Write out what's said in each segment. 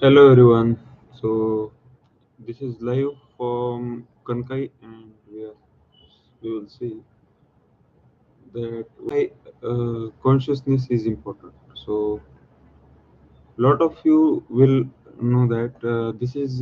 Hello everyone. So this is live from Kankai, and we will see that why consciousness is important. So lot of you will know that this is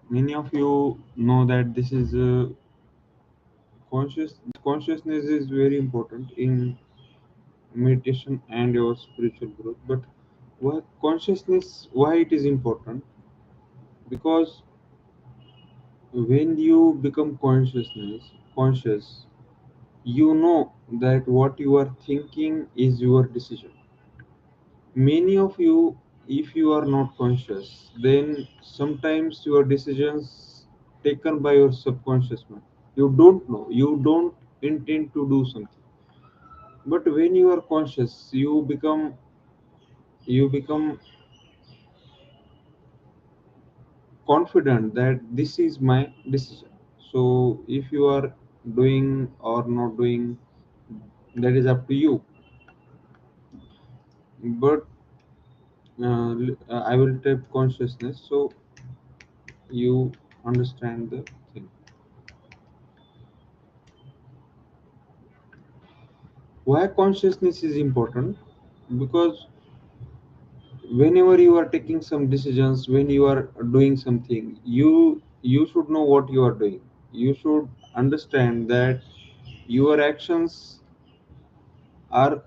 many of you know that this is consciousness is very important in meditation and your spiritual growth. But why it is important? Because when you become conscious, you know that what you are thinking is your decision. Many of you, if you are not conscious, then sometimes your decisions taken by your subconscious mind, you don't know, you don't intend to do something, but when you are conscious, you become confident that this is my decision. So if you are doing or not doing, that is up to you. But I will type consciousness so you understand the thing. Why consciousness is important? Because whenever you are taking some decisions, when you are doing something, you should know what you are doing. You should understand that your actions are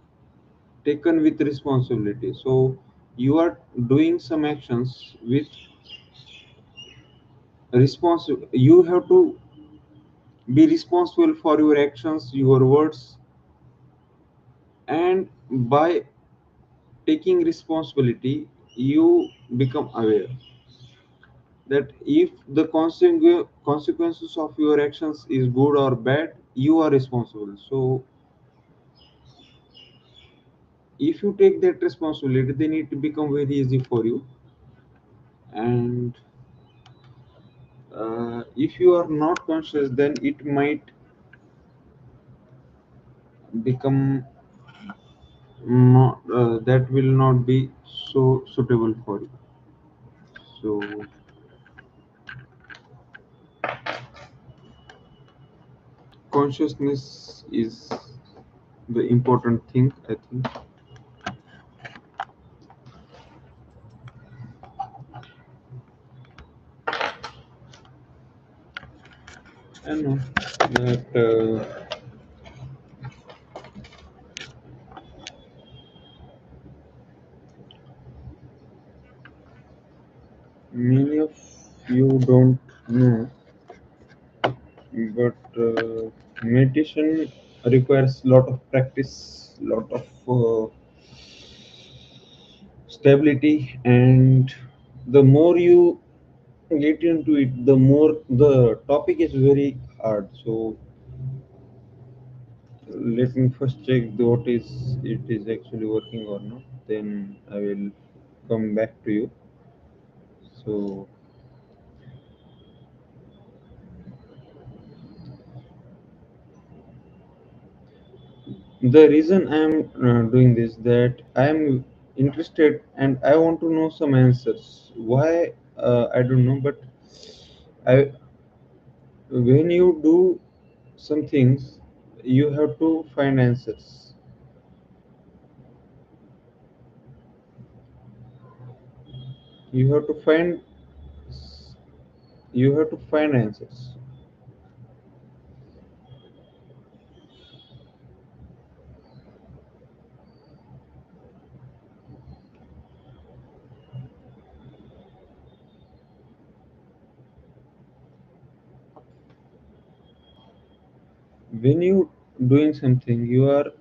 taken with responsibility. So you are doing some actions with responsible. You have to be responsible for your actions, your words, and by taking responsibility, you become aware that if the consequences of your actions is good or bad, you are responsible. So if you take that responsibility, then it become very easy for you. And if you are not conscious, then it might become not that will not be so suitable for you. So consciousness is the important thing, I think. I know that many of you don't know, but meditation requires lot of practice, lot of stability, and the more you get into it, the more the topic is very hard. So let me first check what is it is actually working or not. Then I will come back to you. So the reason I am doing this, that I am interested and I want to know some answers. Why I don't know, but I when you do some things, you have to find answers. You have to find you have to find answers. When you doing something, you are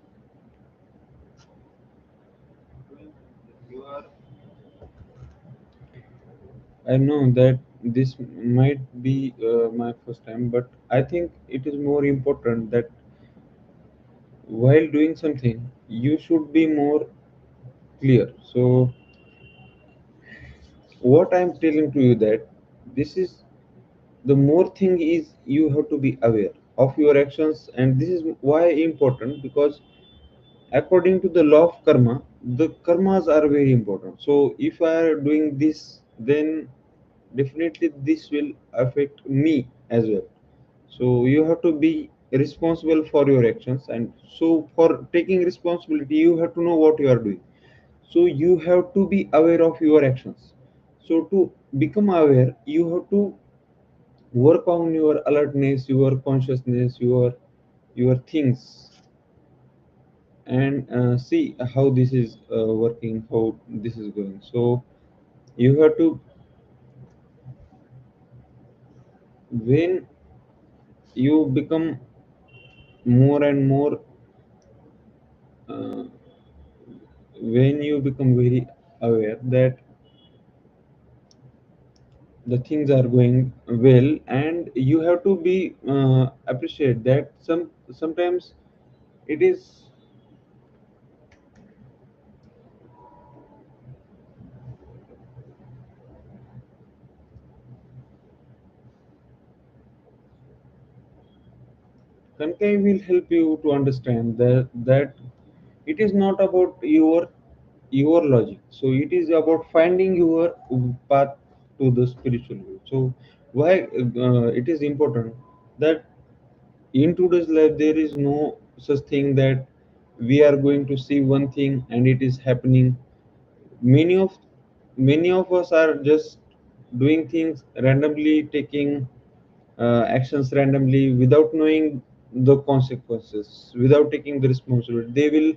I know that this might be my first time, but I think it is more important that while doing something, you should be more clear. So, what I'm telling to you that this is the more thing is you have to be aware of your actions, and this is why important because according to the law of karma, the karmas are very important. So if I are doing this, then definitely this will affect me as well. So you have to be responsible for your actions, and so for taking responsibility you have to know what you are doing. So you have to be aware of your actions. So to become aware, you have to work on your alertness, your consciousness, your things, and see how this is working, how this is going. So you have to, when you become more and more, uh, when you become very aware that the things are going well, and you have to be appreciate that sometimes it is Kankai will help you to understand that it is not about your logic. So it is about finding your path to the spiritual way. So why it is important that in today's life there is no such thing that we are going to see one thing and it is happening. Many of many of us are just doing things randomly, taking actions randomly without knowing the consequences, without taking the responsibility. They will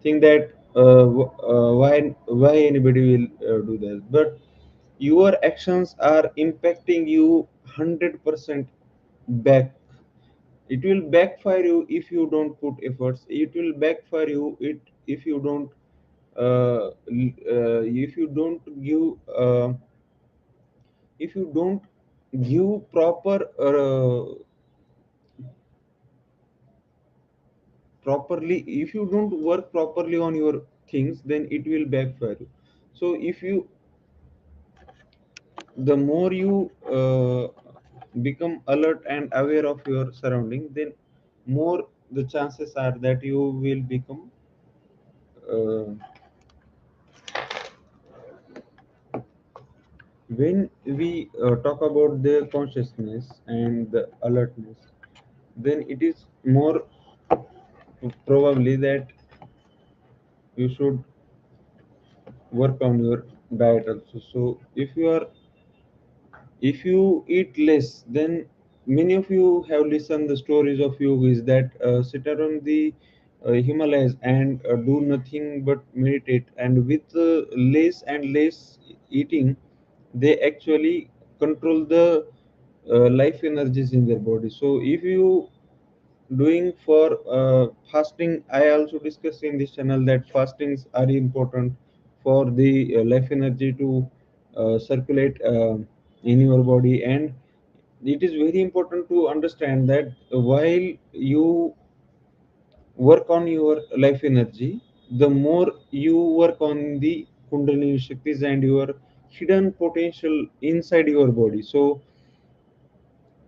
think that why anybody will do that, but your actions are impacting you 100% back. It will backfire you if you don't put efforts. It will backfire you if you don't if you don't give proper properly, if you don't work properly on your things, then it will backfire you. So if you, the more you become alert and aware of your surrounding, then more the chances are that you will become uh, when we talk about the consciousness and the alertness, then it is more probably that you should work on your diet also. So if you eat less, then many of you have listened the stories of yogis that sit around the Himalayas and do nothing but meditate, and with less and less eating, they actually control the life energies in their body. So if you doing for fasting, I also discussed in this channel that fastings are important for the life energy to circulate in your body. And it is very important to understand that while you work on your life energy, the more you work on the kundalini shaktis and your hidden potential inside your body. So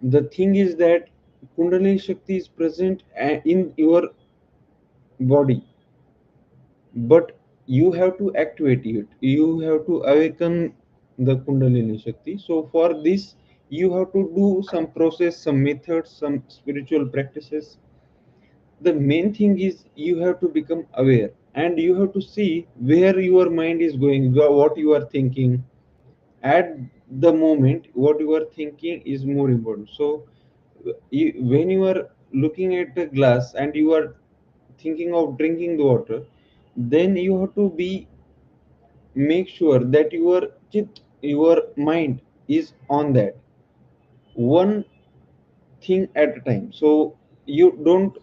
the thing is that kundalini shakti is present in your body, but you have to activate it, you have to awaken the kundalini shakti. So for this you have to do some process, some methods, some spiritual practices. The main thing is you have to become aware, and you have to see where your mind is going, what you are thinking at the moment. What you are thinking is more important. So when you are looking at the glass and you are thinking of drinking the water, then you have to be make sure that your mind is on that one thing at a time. So you don't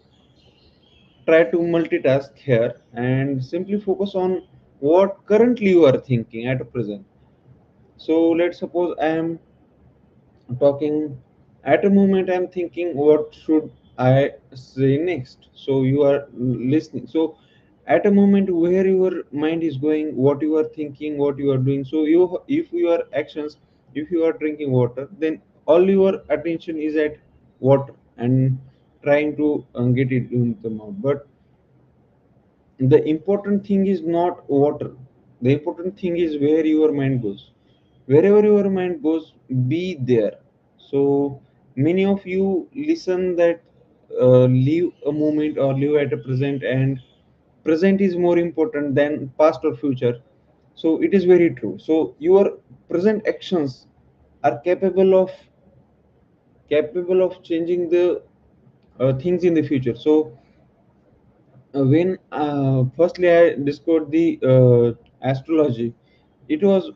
try to multitask here, and simply focus on what currently you are thinking at present. So let's suppose I am talking at a moment, I'm thinking what should I say next. So you are listening. So at a moment where your mind is going, what you are thinking, what you are doing. So you, if your actions, if you are drinking water, then all your attention is at water and trying to get it in the mouth. But the important thing is not water. The important thing is where your mind goes. Wherever your mind goes, be there. So many of you listen that live a moment or live at a present, and present is more important than past or future. So it is very true. So your present actions are capable of changing the things in the future. So when firstly I discovered the astrology, it was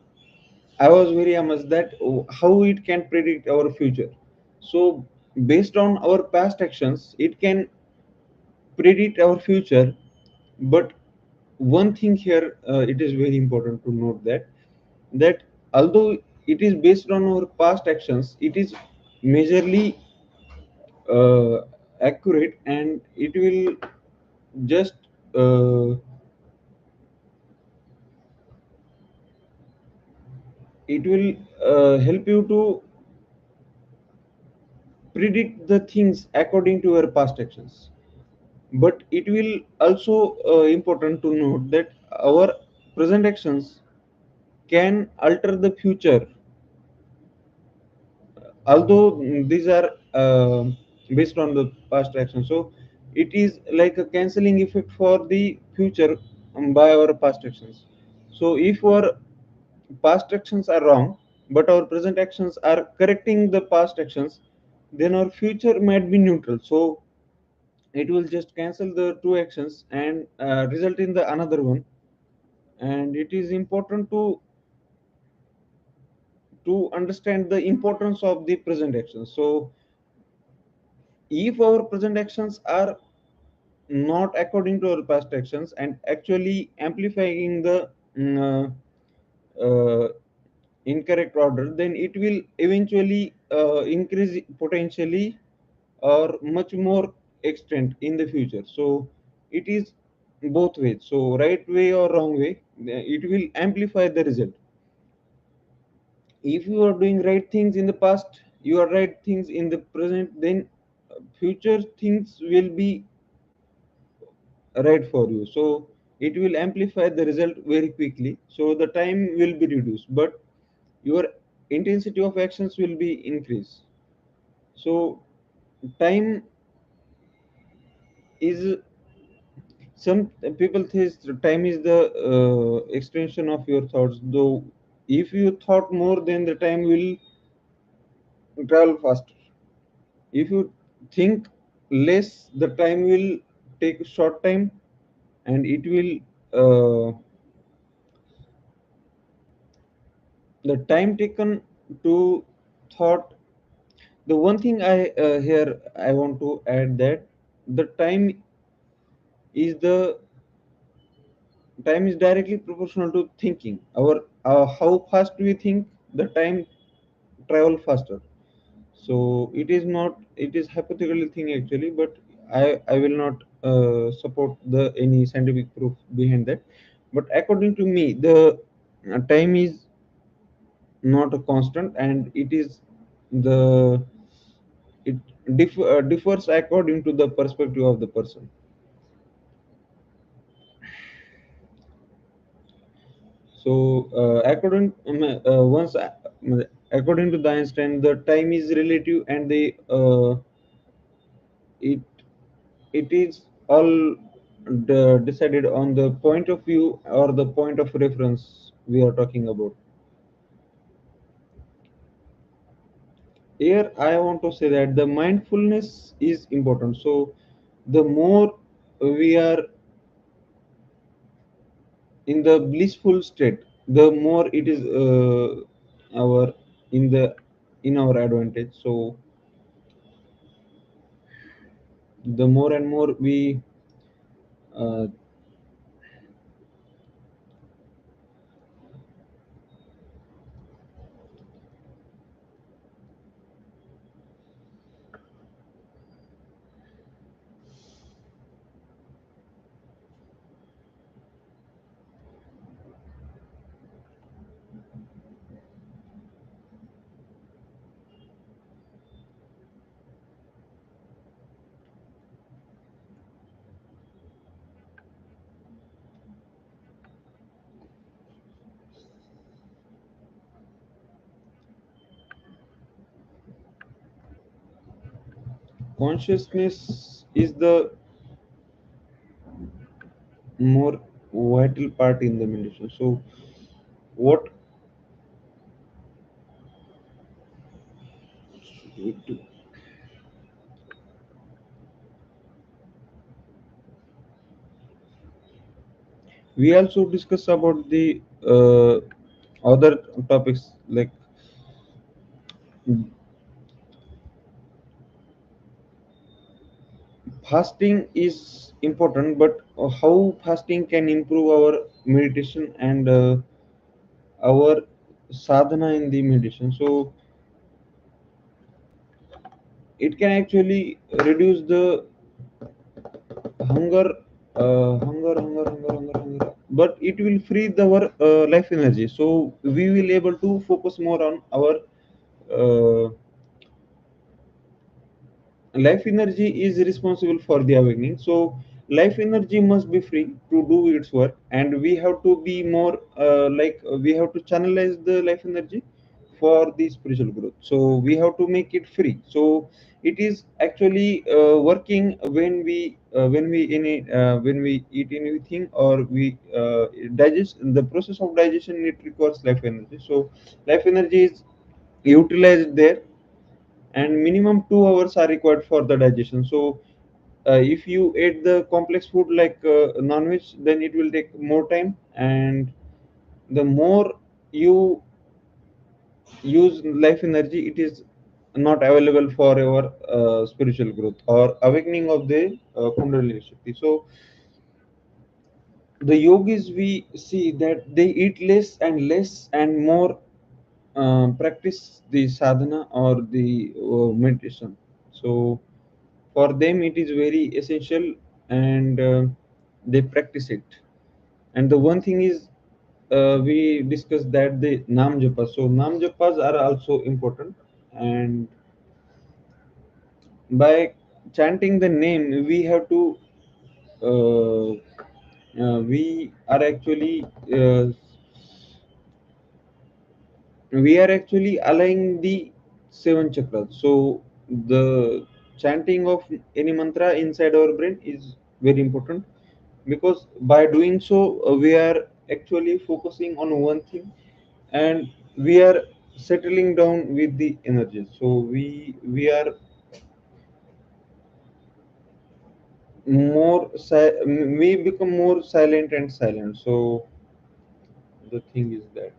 I was very amazed that how it can predict our future. So based on our past actions, it can predict our future. But one thing here, it is very important to note that although it is based on our past actions, it is majorly uh, accurate, and it will just uh, it will help you to predict the things according to your past actions. But it will also important to note that our present actions can alter the future, although these are based on the past action. So it is like a cancelling effect for the future by our past actions. So if our past actions are wrong, but our present actions are correcting the past actions, then our future might be neutral. So it will just cancel the two actions and result in the another one. And it is important to understand the importance of the present actions. So if our present actions are not according to our past actions and actually amplifying the uh, incorrect order, then it will eventually increase potentially or much more extent in the future. So it is both ways. So right way or wrong way, it will amplify the result. If you are doing right things in the past, you are right things in the present, then future things will be right for you. So it will amplify the result very quickly, so the time will be reduced, but your intensity of actions will be increased. So time is, some people think time is the extension of your thoughts, though if you thought more, then the time will travel faster. If you think less, the time will take short time, and it will the time taken to thought. The one thing I here I want to add that the is time is directly proportional to thinking. Our how fast we think, the time travel faster. So it is not, it is hypothetical thing actually, but I will not support the any scientific proof behind that. But according to me, the time is not a constant, and it is the it differs according to the perspective of the person. So according to the Einstein, the time is relative, and the it it is all decided on the point of view or the point of reference we are talking about. Here I want to say that the mindfulness is important. So the more we are in the blissful state, the more it is our in the in our advantage. So the more and more we uh, Consciousness is the more vital part in the meditation. So what we also discuss about the other topics like fasting is important, but how fasting can improve our meditation and our sadhana in the meditation. So it can actually reduce the hunger, hunger, but it will free our life energy. So we will able to focus more on our uh, life energy is responsible for the awakening. So life energy must be free to do its work, and we have to be more we have to channelize the life energy for the spiritual growth. So we have to make it free. So it is actually working when we eat anything or we digest. The process of digestion, it requires life energy. So life energy is utilized there, and minimum 2 hours are required for the digestion. So if you eat the complex food like non-veg, then it will take more time, and the more you use life energy, it is not available for our spiritual growth or awakening of the kundalini shakti. So the yogis, we see that they eat less and less and more practice the sadhana or the meditation. So for them it is very essential, and they practice it. And the one thing is, we discussed that the nam japas. So nam japas are also important, and by chanting the name, we have to uh, we are actually aligning the 7 chakras. So the chanting of any mantra inside our brain is very important, because by doing so we are actually focusing on one thing, and we are settling down with the energy. So we are we become more silent and silent. So the thing is that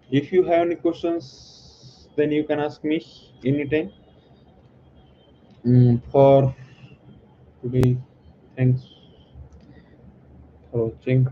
if you have any questions, then you can ask me anytime. For today, thanks for watching.